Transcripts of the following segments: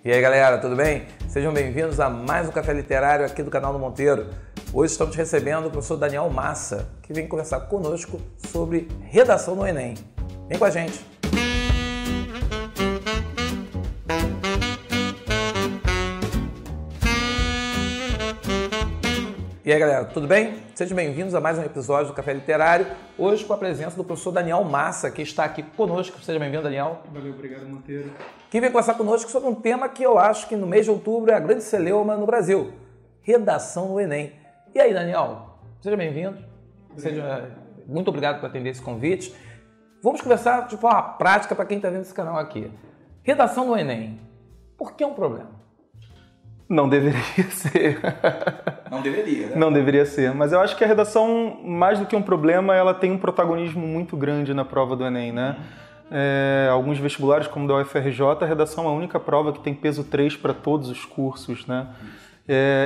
E aí galera, tudo bem? Sejam bem-vindos a mais um Café Literário aqui do canal do Monteiro. Hoje estamos recebendo o professor Daniel Massa, que vem conversar conosco sobre redação no Enem. Vem com a gente! E aí galera, tudo bem? Sejam bem-vindos a mais um episódio do Café Literário, hoje com a presença do professor Daniel Massa, que está aqui conosco. Seja bem-vindo, Daniel. Valeu, obrigado, Monteiro. Que vem conversar conosco sobre um tema que eu acho que no mês de outubro é a grande celeuma no Brasil, redação no Enem. E aí, Daniel, seja bem-vindo. Muito obrigado por atender esse convite. Vamos conversar de forma prática para quem está vendo esse canal aqui. Redação no Enem, por que é um problema? Não deveria ser. Não deveria, né? Não deveria ser. Mas eu acho que a redação, mais do que um problema, ela tem um protagonismo muito grande na prova do Enem, né? Alguns vestibulares, como o da UFRJ, a redação é a única prova que tem peso 3 para todos os cursos, né?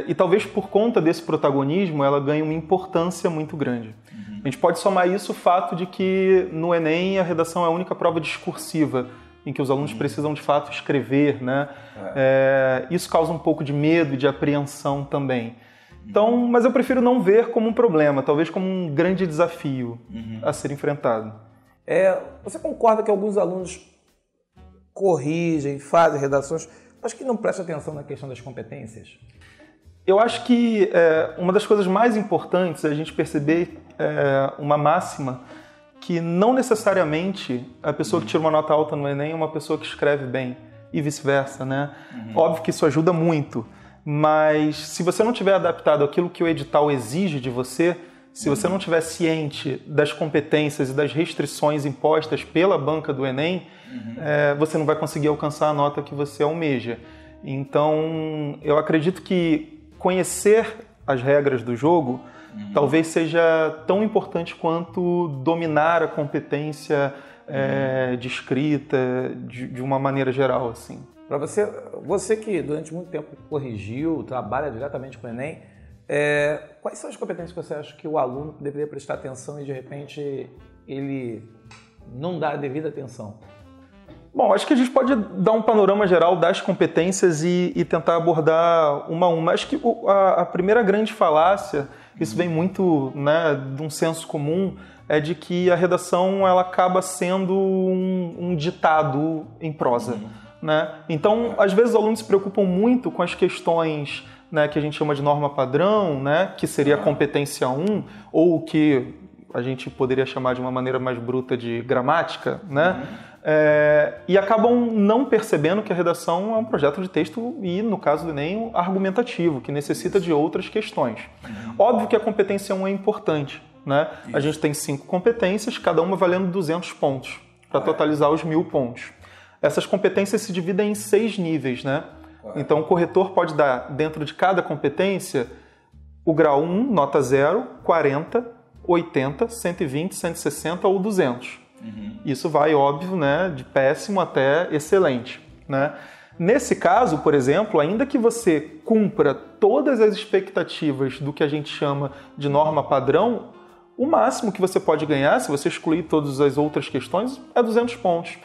E talvez por conta desse protagonismo, ela ganhe uma importância muito grande. A gente pode somar isso o fato de que no Enem a redação é a única prova discursiva, em que os alunos precisam de fato escrever, né? Isso causa um pouco de medo e de apreensão também. Então, mas eu prefiro não ver como um problema, talvez como um grande desafio a ser enfrentado. Você concorda que alguns alunos corrigem, fazem redações, mas que não prestam atenção na questão das competências? Eu acho que uma das coisas mais importantes é a gente perceber uma máxima que não necessariamente a pessoa que tira uma nota alta no Enem é uma pessoa que escreve bem e vice-versa, né? Óbvio que isso ajuda muito, mas se você não tiver adaptado àquilo que o edital exige de você, se você não tiver ciente das competências e das restrições impostas pela banca do Enem, você não vai conseguir alcançar a nota que você almeja. Então, eu acredito que conhecer as regras do jogo talvez seja tão importante quanto dominar a competência de escrita de uma maneira geral, assim. Para você que durante muito tempo corrigiu, trabalha diretamente com o Enem, quais são as competências que você acha que o aluno deveria prestar atenção e de repente ele não dá a devida atenção? Bom, acho que a gente pode dar um panorama geral das competências e tentar abordar uma a uma. Acho que a primeira grande falácia, isso vem muito, né, de um senso comum, é de que a redação ela acaba sendo um ditado em prosa. Né? Então, às vezes os alunos se preocupam muito com as questões, né, que a gente chama de norma padrão, né, que seria a competência 1, ou o que a gente poderia chamar de uma maneira mais bruta de gramática, né? E acabam não percebendo que a redação é um projeto de texto e, no caso do Enem, argumentativo, que necessita de outras questões. Óbvio que a competência 1 é importante, né? A gente tem 5 competências, cada uma valendo 200 pontos, para totalizar os 1000 pontos. Essas competências se dividem em 6 níveis, né? Então, o corretor pode dar, dentro de cada competência, o grau 1, nota 0, 40, 80, 120, 160 ou 200. Isso vai, óbvio, né, de péssimo até excelente, né? Nesse caso, por exemplo, ainda que você cumpra todas as expectativas do que a gente chama de norma padrão, o máximo que você pode ganhar, se você excluir todas as outras questões, é 200 pontos.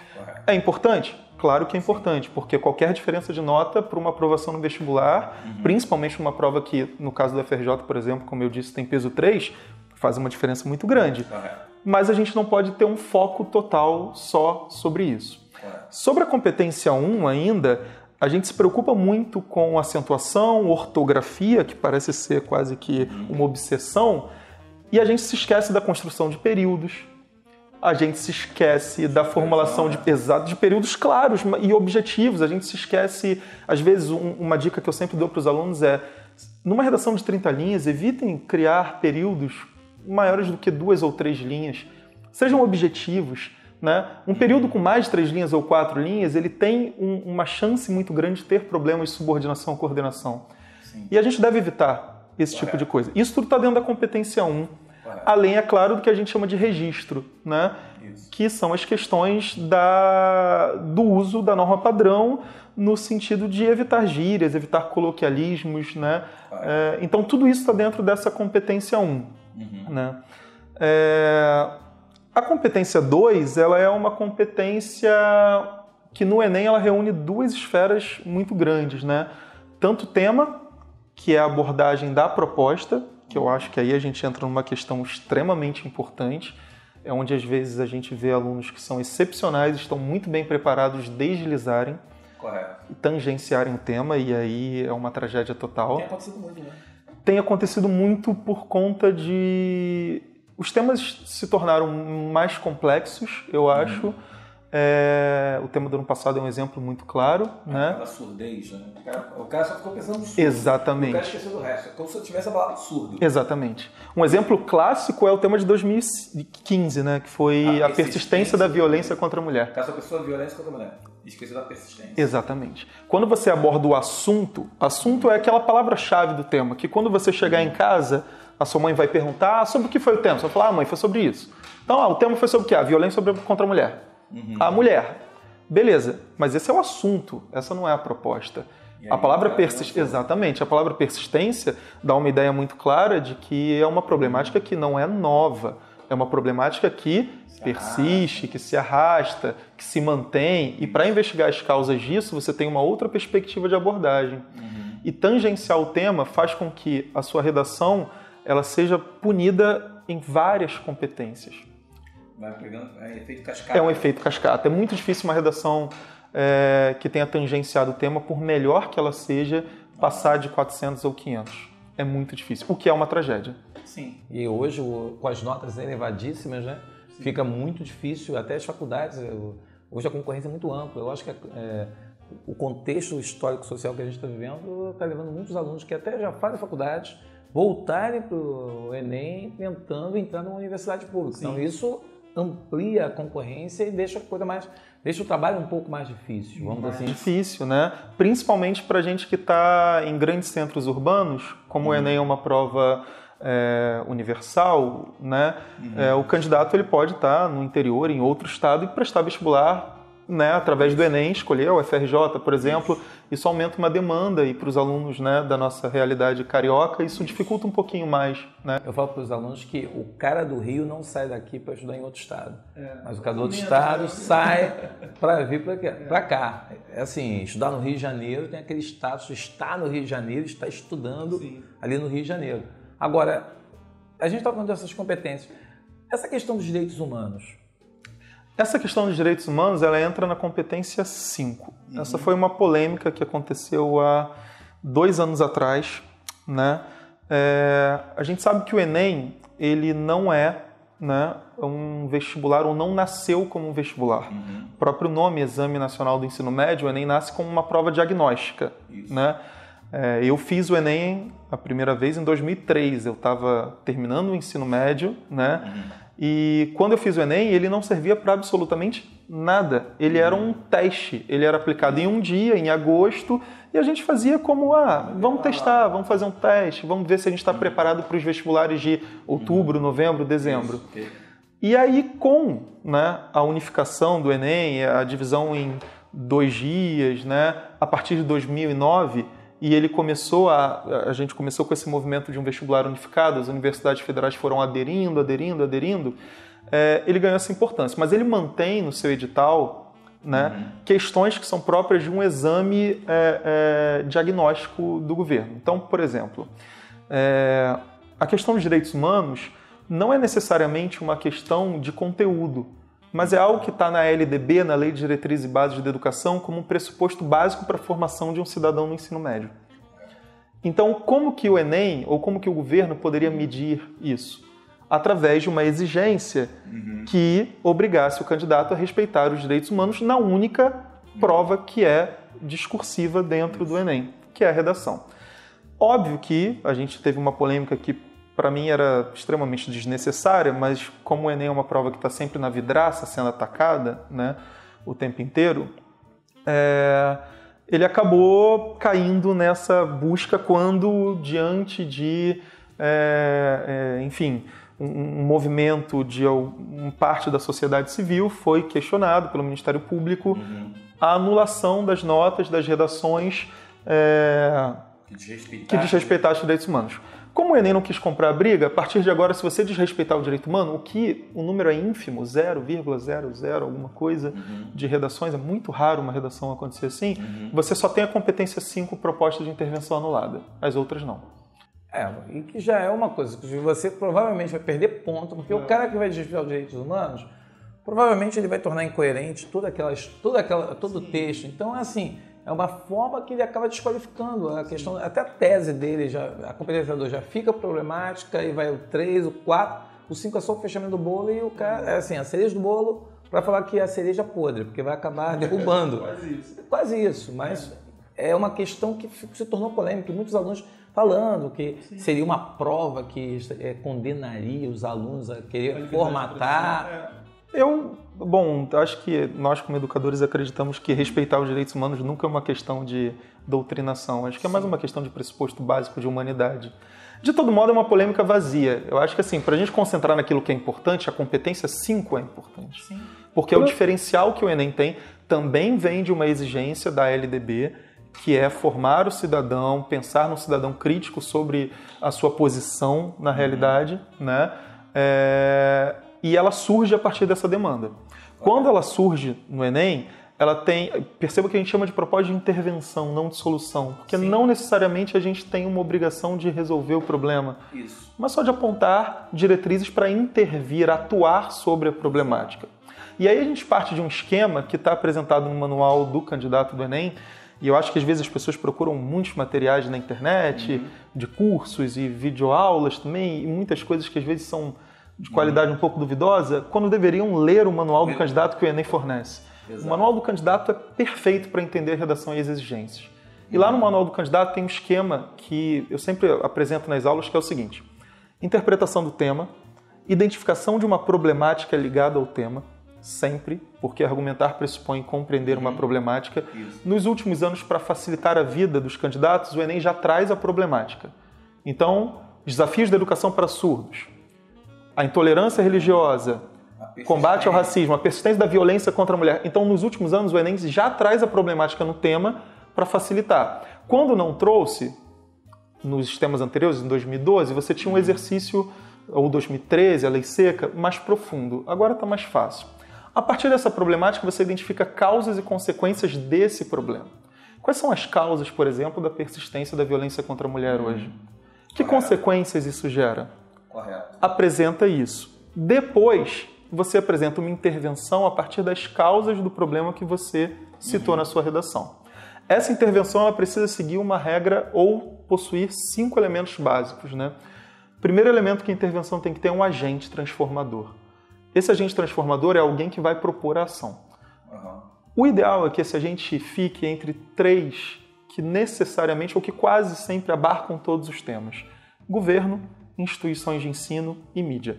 É importante? Claro que é importante, porque qualquer diferença de nota para uma aprovação no vestibular, principalmente uma prova que, no caso do FRJ, por exemplo, como eu disse, tem peso 3, faz uma diferença muito grande. Mas a gente não pode ter um foco total só sobre isso. Sobre a competência 1 ainda, a gente se preocupa muito com acentuação, ortografia, que parece ser quase que uma obsessão, e a gente se esquece da construção de períodos, a gente se esquece da formulação de períodos claros e objetivos, a gente se esquece, às vezes, uma dica que eu sempre dou para os alunos é, numa redação de 30 linhas, evitem criar períodos maiores do que 2 ou 3 linhas, sejam objetivos, né? Um período com mais de 3 linhas ou 4 linhas, ele tem uma chance muito grande de ter problemas de subordinação ou coordenação. E a gente deve evitar esse tipo de coisa. Isso tudo está dentro da competência 1. Além, é claro, do que a gente chama de registro, né? Que são as questões do uso da norma padrão no sentido de evitar gírias, evitar coloquialismos, né? Então, tudo isso está dentro dessa competência 1. Né? A competência 2, ela é uma competência que no Enem ela reúne duas esferas muito grandes, né? Tanto o tema, que é a abordagem da proposta, que eu acho que aí a gente entra numa questão extremamente importante, é onde às vezes a gente vê alunos que são excepcionais, estão muito bem preparados, deslizarem, correto, e tangenciarem o tema, e aí é uma tragédia total. Tem acontecido muito, né? Tem acontecido muito por conta de... Os temas se tornaram mais complexos, eu acho. O tema do ano passado é um exemplo muito claro, né? Aquela surdez, né? O cara só ficou pensando no surdo. Exatamente. O cara esqueceu do resto. É como se eu tivesse falado surdo. Exatamente. Um exemplo clássico é o tema de 2015, né? Que foi a persistência da violência contra a mulher. O cara só pensou a violência contra a mulher. Esqueceu da persistência. Exatamente. Quando você aborda o assunto é aquela palavra-chave do tema, que quando você chegar em casa, a sua mãe vai perguntar sobre o que foi o tema. Você vai falar, mãe, foi sobre isso. Então, o tema foi sobre o quê? A violência contra a mulher. A mulher. Beleza, mas esse é o assunto, essa não é a proposta. A palavra persistência, exatamente, a palavra persistência dá uma ideia muito clara de que é uma problemática que não é nova, é uma problemática que persiste, que se arrasta, que se mantém, e para investigar as causas disso, você tem uma outra perspectiva de abordagem. E tangenciar o tema faz com que a sua redação ela seja punida em várias competências. Vai pegando, é efeito cascata. É um efeito cascata. É muito difícil uma redação que tenha tangenciado o tema, por melhor que ela seja, passar de 400 ou 500. É muito difícil, o que é uma tragédia. Sim. E hoje, com as notas elevadíssimas, né, fica muito difícil, até as faculdades, hoje a concorrência é muito ampla. Eu acho que o contexto histórico-social que a gente está vivendo está levando muitos alunos que até já fazem faculdade voltarem para o Enem tentando entrar numa universidade pública. Sim. Então isso amplia a concorrência e deixa o trabalho um pouco mais difícil, vamos dizer assim. Difícil, né? Principalmente para a gente que está em grandes centros urbanos, como o Enem é uma prova universal, né? O candidato ele pode estar no interior, em outro estado, e prestar vestibular, né, através do Enem, escolher o UFRJ, por exemplo. Isso aumenta uma demanda, e para os alunos, né, da nossa realidade carioca, isso dificulta um pouquinho mais, né? Eu falo para os alunos que o cara do Rio não sai daqui para estudar em outro estado, mas o cara do outro estado sai para vir para cá. É assim, estudar no Rio de Janeiro tem aquele status, está no Rio de Janeiro, está estudando ali no Rio de Janeiro. Agora, a gente está falando dessas competências. Essa questão dos direitos humanos. Essa questão dos direitos humanos, ela entra na competência 5. Essa foi uma polêmica que aconteceu há 2 anos atrás, né? A gente sabe que o Enem, ele não é, né, um vestibular, ou não nasceu como um vestibular. O próprio nome, Exame Nacional do Ensino Médio, o Enem nasce como uma prova diagnóstica, né? Eu fiz o Enem a primeira vez em 2003, eu estava terminando o ensino médio, né? E quando eu fiz o Enem, ele não servia para absolutamente nada. Ele era um teste, ele era aplicado em um dia, em agosto, e a gente fazia como, vamos testar, vamos fazer um teste, vamos ver se a gente está preparado para os vestibulares de outubro, novembro, dezembro. E aí, com, né, a unificação do Enem, a divisão em 2 dias, né, a partir de 2009, e ele começou a gente começou com esse movimento de um vestibular unificado, as universidades federais foram aderindo, ele ganhou essa importância. Mas ele mantém no seu edital, né, questões que são próprias de um exame diagnóstico do governo. Então, por exemplo, a questão dos direitos humanos não é necessariamente uma questão de conteúdo, mas é algo que está na LDB, na Lei de Diretrizes e Bases de Educação, como um pressuposto básico para a formação de um cidadão no ensino médio. Então, como que o Enem, ou como que o governo poderia medir isso? Através de uma exigência que obrigasse o candidato a respeitar os direitos humanos na única prova que é discursiva dentro do Enem, que é a redação. Óbvio que a gente teve uma polêmica que para mim era extremamente desnecessária, mas como o Enem é uma prova que está sempre na vidraça, sendo atacada, né, o tempo inteiro, ele acabou caindo nessa busca quando, diante de, enfim, um movimento de parte da sociedade civil, foi questionado pelo Ministério Público a anulação das notas das redações que desrespeitassem os direitos humanos. Como o Enem não quis comprar a briga, a partir de agora, se você desrespeitar o direito humano, o número é ínfimo, 0,00 alguma coisa de redações, é muito raro uma redação acontecer assim, você só tem a competência 5 proposta de intervenção anulada, as outras não. E que já é uma coisa, que você provavelmente vai perder ponto, porque o cara que vai desviar os direitos humanos, provavelmente ele vai tornar incoerente todo o texto. Então, assim, é uma forma que ele acaba desqualificando a questão, até a tese dele, a competência 2 já fica problemática, e vai o 3, o 4, o 5 é só o fechamento do bolo, e o cara, assim, a cereja do bolo, para falar que é a cereja podre, porque vai acabar derrubando. Quase isso, mas é uma questão que se tornou polêmica, e muitos alunos falando que seria uma prova que condenaria os alunos a querer formatar. Bom, acho que nós como educadores acreditamos que respeitar os direitos humanos nunca é uma questão de doutrinação, acho que é mais uma questão de pressuposto básico de humanidade. De todo modo, é uma polêmica vazia. Eu acho que, assim, para a gente concentrar naquilo que é importante, a competência 5 é importante. Sim. Porque o diferencial que o Enem tem também vem de uma exigência da LDB, que é formar o cidadão, pensar no cidadão crítico sobre a sua posição na realidade, né? E ela surge a partir dessa demanda. Quando ela surge no Enem, ela tem... Perceba que a gente chama de proposta de intervenção, não de solução. Porque não necessariamente a gente tem uma obrigação de resolver o problema. Isso. Mas só de apontar diretrizes para intervir, atuar sobre a problemática. E aí a gente parte de um esquema que está apresentado no manual do candidato do Enem, e eu acho que às vezes as pessoas procuram muitos materiais na internet, de cursos e videoaulas também, e muitas coisas que às vezes são de qualidade um pouco duvidosa, quando deveriam ler o manual do candidato que o Enem fornece. Exato. O manual do candidato é perfeito para entender a redação e as exigências. E lá no manual do candidato tem um esquema que eu sempre apresento nas aulas, que é o seguinte: interpretação do tema, identificação de uma problemática ligada ao tema, sempre, porque argumentar pressupõe compreender uma problemática. Isso. Nos últimos anos, para facilitar a vida dos candidatos, o Enem já traz a problemática. Então, desafios da educação para surdos, a intolerância religiosa, combate ao racismo, a persistência da violência contra a mulher. Então, nos últimos anos, o Enem já traz a problemática no tema para facilitar. Quando não trouxe, nos sistemas anteriores, em 2012, você tinha um exercício, ou 2013, a lei seca, mais profundo. Agora está mais fácil. A partir dessa problemática, você identifica causas e consequências desse problema. Quais são as causas, por exemplo, da persistência da violência contra a mulher hoje? Que consequências isso gera? Correto. Apresenta isso. Depois, você apresenta uma intervenção a partir das causas do problema que você citou na sua redação. Essa intervenção ela precisa seguir uma regra ou possuir 5 elementos básicos, né? O primeiro elemento que a intervenção tem que ter é um agente transformador. Esse agente transformador é alguém que vai propor a ação. O ideal é que esse agente fique entre 3 que necessariamente ou que quase sempre abarcam todos os temas: governo, instituições de ensino e mídia.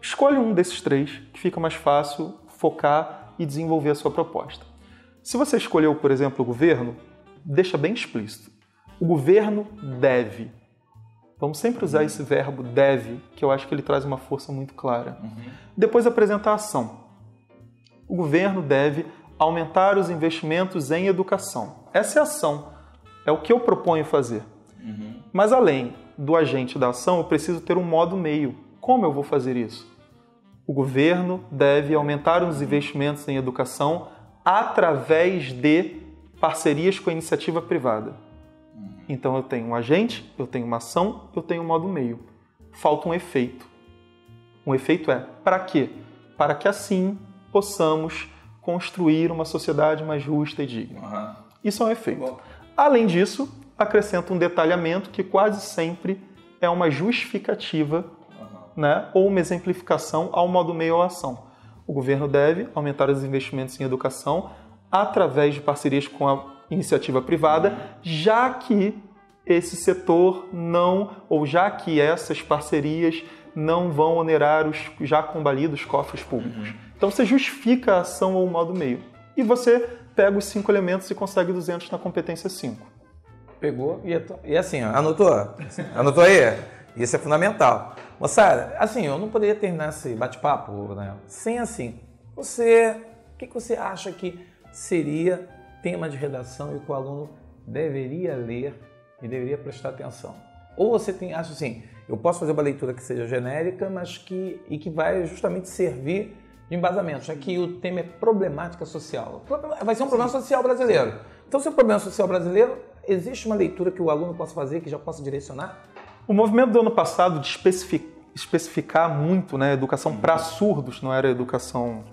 Escolhe um desses 3 que fica mais fácil focar e desenvolver a sua proposta. Se você escolheu, por exemplo, o governo, deixa bem explícito. O governo deve. Vamos sempre usar esse verbo deve, que eu acho que ele traz uma força muito clara. Depois apresenta a ação. O governo deve aumentar os investimentos em educação. Essa é a ação. É o que eu proponho fazer. Mas além do agente da ação, eu preciso ter um modo meio. Como eu vou fazer isso? O governo deve aumentar os investimentos em educação através de parcerias com a iniciativa privada. Então eu tenho um agente, eu tenho uma ação, eu tenho um modo meio. Falta um efeito. Um efeito é para quê? Para que assim possamos construir uma sociedade mais justa e digna. Isso é um efeito. Além disso, acrescenta um detalhamento que quase sempre é uma justificativa, né, ou uma exemplificação ao modo meio ou ação. O governo deve aumentar os investimentos em educação através de parcerias com a iniciativa privada, já que esse setor não, ou já que essas parcerias não vão onerar os já combalidos cofres públicos. Então você justifica a ação ou o modo meio. E você pega os 5 elementos e consegue 200 na competência 5. Pegou e assim, ó, anotou? Anotou aí? Isso é fundamental. Moçada, assim, eu não poderia terminar esse bate-papo, né, sem assim. O que você acha que seria tema de redação e que o aluno deveria ler e deveria prestar atenção? Ou você acha assim, eu posso fazer uma leitura que seja genérica, mas que vai justamente servir de embasamento, já que o tema é problemática social. Vai ser um problema social brasileiro. Então, se é um problema social brasileiro, existe uma leitura que o aluno possa fazer, que já possa direcionar? O movimento do ano passado de especificar muito, né, educação para surdos, não era educação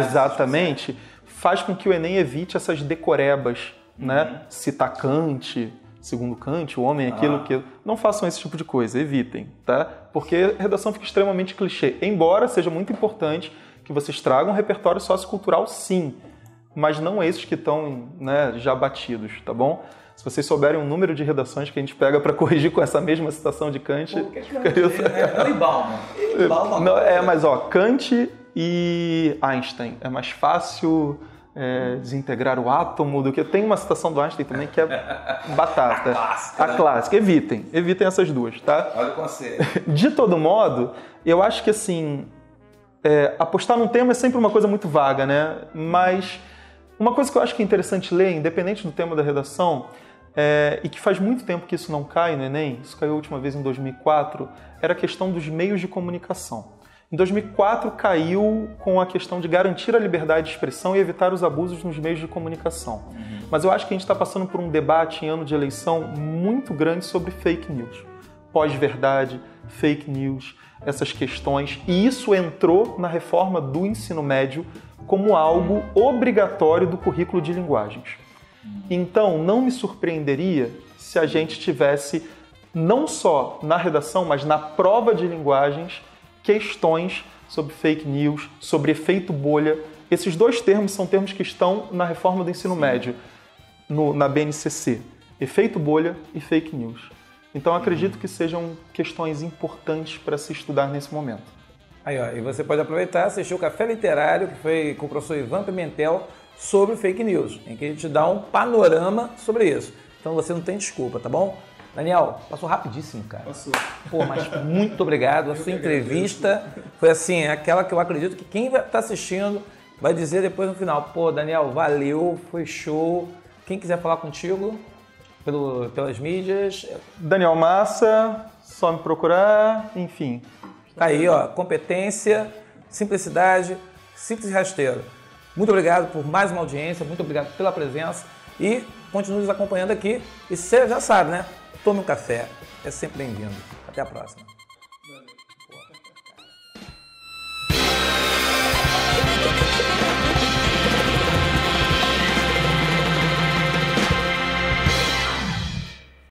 exatamente, faz com que o Enem evite essas decorebas, né? Citar Kant, segundo Kant, o homem é aquilo que... Não façam esse tipo de coisa, evitem, tá? Porque a redação fica extremamente clichê. Embora seja muito importante que vocês tragam um repertório sociocultural, sim, mas não esses que estão, né, já batidos, tá bom? Se vocês souberem o número de redações que a gente pega para corrigir com essa mesma citação de Kant... E Bauman. Mas Kant e Einstein. É mais fácil desintegrar o átomo do que... Tem uma citação do Einstein também que é batata. A clássica. Evitem essas duas, tá? Olha o conselho. De todo modo, eu acho que assim, apostar num tema é sempre uma coisa muito vaga, né? Mas uma coisa que eu acho que é interessante ler, independente do tema da redação, e que faz muito tempo que isso não cai no Enem, isso caiu a última vez em 2004, era a questão dos meios de comunicação. Em 2004 caiu com a questão de garantir a liberdade de expressão e evitar os abusos nos meios de comunicação. Mas eu acho que a gente está passando por um debate em ano de eleição muito grande sobre fake news. Pós-verdade, fake news, essas questões. E isso entrou na reforma do ensino médio como algo obrigatório do currículo de linguagens. Então, não me surpreenderia se a gente tivesse, não só na redação, mas na prova de linguagens, questões sobre fake news, sobre efeito bolha. Esses dois termos são termos que estão na reforma do ensino médio, na BNCC. Efeito bolha e fake news. Então, acredito que sejam questões importantes para se estudar nesse momento. Aí, e você pode aproveitar e assistir o Café Literário, que foi com o professor Ivan Pimentel, sobre fake news, em que a gente dá um panorama sobre isso. Então, você não tem desculpa, tá bom? Daniel, passou rapidíssimo, cara. Passou. Pô, mas muito obrigado. A sua entrevista foi assim, aquela que eu acredito que quem vai estar assistindo vai dizer depois no final, pô, Daniel, valeu, foi show. Quem quiser falar contigo pelas mídias... Daniel Massa, só me procurar, enfim. Tá aí, competência, simplicidade, simples e rasteiro. Muito obrigado por mais uma audiência, muito obrigado pela presença e continue nos acompanhando aqui. E você já sabe, né? Tome um café, é sempre bem-vindo. Até a próxima.